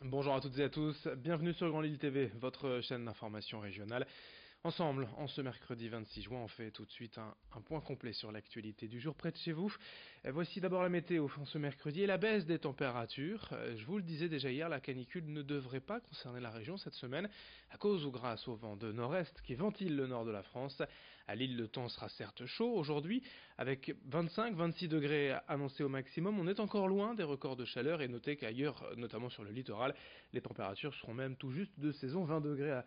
Bonjour à toutes et à tous, bienvenue sur Grand Lille TV, votre chaîne d'information régionale. Ensemble, en ce mercredi 26 juin, on fait tout de suite un point complet sur l'actualité du jour près de chez vous. Voici d'abord la météo en ce mercredi et la baisse des températures. Je vous le disais déjà hier, la canicule ne devrait pas concerner la région cette semaine, à cause ou grâce au vent de nord-est qui ventile le nord de la France. À Lille, le temps sera certes chaud aujourd'hui, avec 25-26 degrés annoncés au maximum. On est encore loin des records de chaleur et notez qu'ailleurs, notamment sur le littoral, les températures seront même tout juste de saison, 20 degrés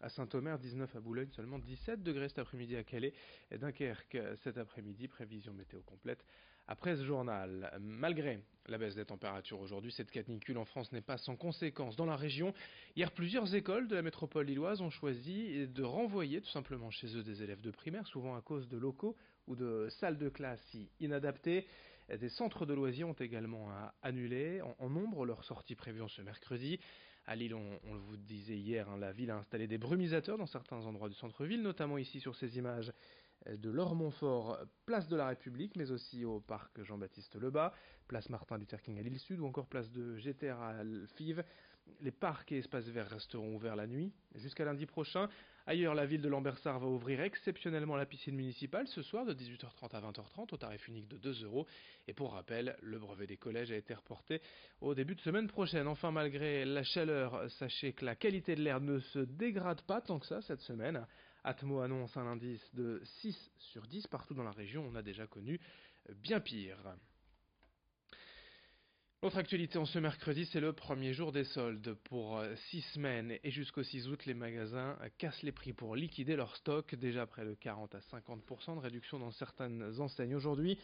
à Saint-Omer, 19 à Boulogne, seulement 17 degrés cet après-midi à Calais et Dunkerque cet après-midi, prévision météo complète après ce journal. Malgré la baisse des températures aujourd'hui, cette canicule en France n'est pas sans conséquences dans la région. Hier, plusieurs écoles de la métropole lilloise ont choisi de renvoyer tout simplement chez eux des élèves de primaire, souvent à cause de locaux ou de salles de classe inadaptées. Des centres de loisirs ont également annulé en nombre leur sortie prévue ce mercredi. À Lille, on vous disait hier, la ville a installé des brumisateurs dans certains endroits du centre-ville, notamment ici sur ces images de Laure-Montfort, place de la République, mais aussi au parc Jean-Baptiste Lebas, place Martin Luther King à Lille Sud ou encore place de GTR à Fives. Les parcs et espaces verts resteront ouverts la nuit jusqu'à lundi prochain. Ailleurs, la ville de Lambersart va ouvrir exceptionnellement la piscine municipale ce soir de 18h30 à 20h30 au tarif unique de 2 euros. Et pour rappel, le brevet des collèges a été reporté au début de semaine prochaine. Enfin, malgré la chaleur, sachez que la qualité de l'air ne se dégrade pas tant que ça cette semaine. Atmo annonce un indice de 6 sur 10 partout dans la région. On a déjà connu bien pire. L'autre actualité en ce mercredi, c'est le premier jour des soldes. Pour 6 semaines et jusqu'au 6 août, les magasins cassent les prix pour liquider leur stock. Déjà près de 40 à 50% de réduction dans certaines enseignes aujourd'hui.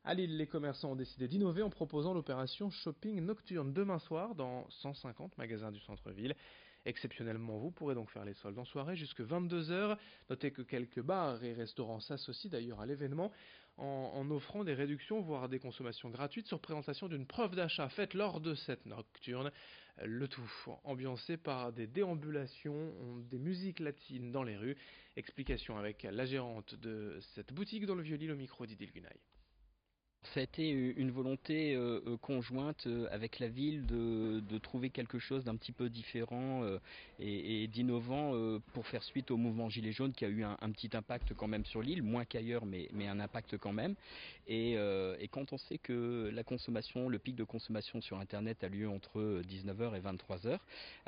À Lille, les commerçants ont décidé d'innover en proposant l'opération shopping nocturne demain soir dans 150 magasins du centre-ville. Exceptionnellement, vous pourrez donc faire les soldes en soirée jusque 22h. Notez que quelques bars et restaurants s'associent d'ailleurs à l'événement en offrant des réductions, voire des consommations gratuites sur présentation d'une preuve d'achat faite lors de cette nocturne. Le tout ambiancé par des déambulations, des musiques latines dans les rues. Explication avec la gérante de cette boutique dans le Vieux-Lille au micro d'Idil Gunaï. Ça a été une volonté conjointe avec la ville de trouver quelque chose d'un petit peu différent et d'innovant pour faire suite au mouvement Gilets jaunes qui a eu un petit impact quand même sur l'île, moins qu'ailleurs mais un impact quand même. Et quand on sait que la consommation, le pic de consommation sur internet a lieu entre 19h et 23h,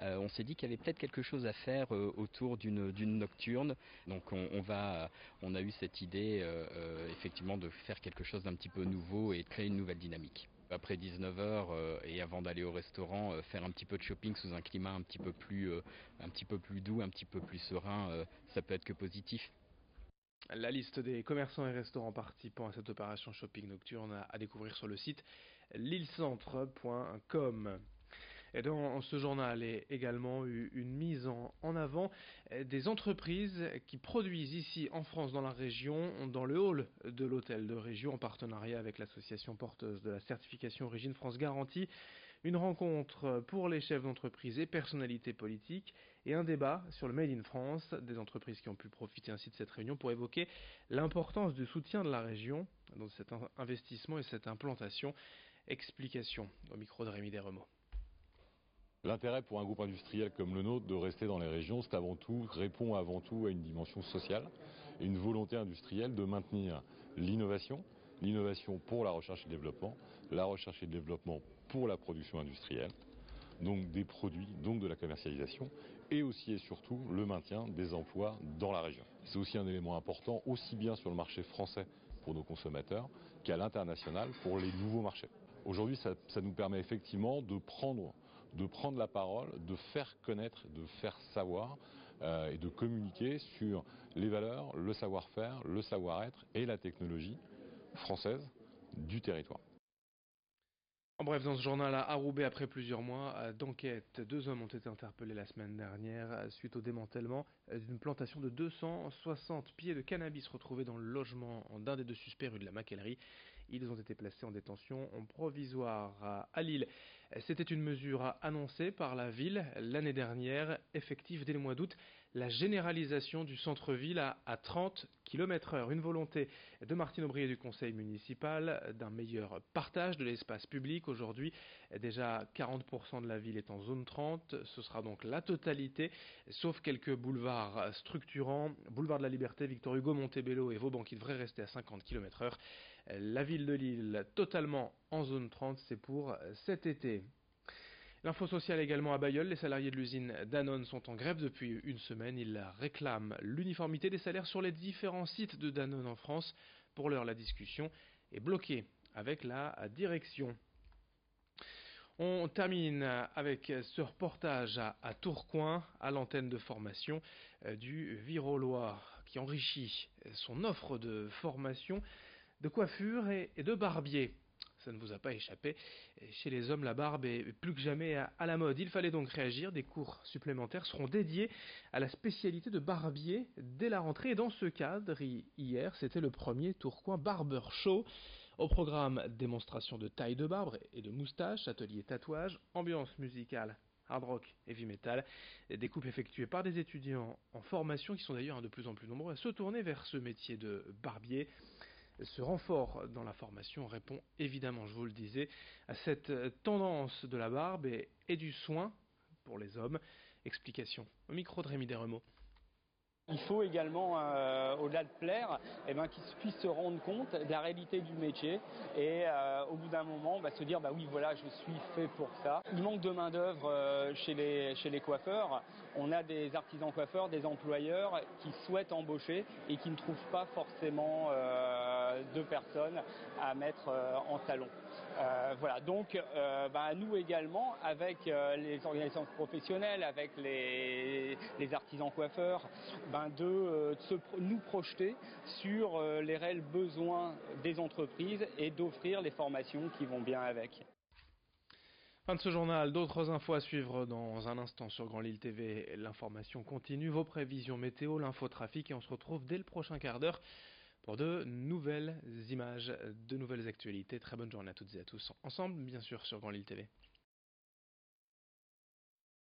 on s'est dit qu'il y avait peut-être quelque chose à faire autour d'une nocturne. Donc on a eu cette idée effectivement de faire quelque chose d'un petit peu nouveau et de créer une nouvelle dynamique. Après 19h et avant d'aller au restaurant, faire un petit peu de shopping sous un climat un petit peu plus doux, un petit peu plus serein, ça peut être que positif. La liste des commerçants et restaurants participant à cette opération shopping nocturne à découvrir sur le site lillecentre.com. Et dans ce journal est également eu une mise en avant des entreprises qui produisent ici en France, dans la région, dans le hall de l'hôtel de région, en partenariat avec l'association porteuse de la certification Origine France Garantie. Une rencontre pour les chefs d'entreprise et personnalités politiques et un débat sur le Made in France, des entreprises qui ont pu profiter ainsi de cette réunion pour évoquer l'importance du soutien de la région dans cet investissement et cette implantation. Explication au micro de Rémi Desremeaux. L'intérêt pour un groupe industriel comme le nôtre de rester dans les régions, c'est répond avant tout à une dimension sociale et une volonté industrielle de maintenir l'innovation pour la recherche et le développement, la recherche et le développement pour la production industrielle, donc des produits, donc de la commercialisation, et aussi et surtout le maintien des emplois dans la région. C'est aussi un élément important, aussi bien sur le marché français pour nos consommateurs qu'à l'international pour les nouveaux marchés. Aujourd'hui, ça nous permet effectivement de prendre la parole, de faire connaître, de faire savoir et de communiquer sur les valeurs, le savoir-faire, le savoir-être et la technologie française du territoire. En bref, dans ce journal à Roubaix, après plusieurs mois d'enquête, 2 hommes ont été interpellés la semaine dernière suite au démantèlement d'une plantation de 260 pieds de cannabis retrouvés dans le logement d'un des 2 suspects rue de la Maquellerie. Ils ont été placés en détention provisoire à Lille. C'était une mesure annoncée par la ville l'année dernière, effective dès le mois d'août. La généralisation du centre-ville à 30 km/h. Une volonté de Martine Aubry et du conseil municipal d'un meilleur partage de l'espace public. Aujourd'hui, déjà 40% de la ville est en zone 30. Ce sera donc la totalité, sauf quelques boulevards structurants. Boulevard de la Liberté, Victor Hugo, Montebello et Vauban qui devraient rester à 50 km/h. La ville de Lille, totalement en zone 30, c'est pour cet été. L'info sociale également à Bailleul, les salariés de l'usine Danone sont en grève depuis une semaine. Ils réclament l'uniformité des salaires sur les différents sites de Danone en France. Pour l'heure, la discussion est bloquée avec la direction. On termine avec ce reportage à Tourcoing, à l'antenne de formation du Virolois, qui enrichit son offre de formation de coiffure et de barbier. Ça ne vous a pas échappé. Chez les hommes, la barbe est plus que jamais à la mode. Il fallait donc réagir. Des cours supplémentaires seront dédiés à la spécialité de barbier dès la rentrée. Et dans ce cadre, hier, c'était le premier Tourcoing Barber Show. Au programme, démonstration de taille de barbe et de moustache, atelier tatouage, ambiance musicale, hard rock, heavy metal. Des coupes effectuées par des étudiants en formation qui sont d'ailleurs de plus en plus nombreux à se tourner vers ce métier de barbier. Ce renfort dans la formation répond évidemment, je vous le disais, à cette tendance de la barbe et du soin pour les hommes. Explication au micro de Rémi Desremeaux. Il faut également, au-delà de plaire, qu'ils puissent se rendre compte de la réalité du métier et au bout d'un moment se dire oui voilà, je suis fait pour ça. Il manque de main d'œuvre chez les coiffeurs. On a des artisans coiffeurs, des employeurs qui souhaitent embaucher et qui ne trouvent pas forcément de personnes à mettre en salon. Voilà, donc à nous également, avec les organisations professionnelles, avec les artisans coiffeurs, de nous projeter sur les réels besoins des entreprises et d'offrir les formations qui vont bien avec. Fin de ce journal, d'autres infos à suivre dans un instant sur Grand Lille TV. L'information continue, vos prévisions météo, l'infotrafic et on se retrouve dès le prochain quart d'heure pour de nouvelles images, de nouvelles actualités. Très bonne journée à toutes et à tous. Ensemble, bien sûr, sur Grand Lille TV.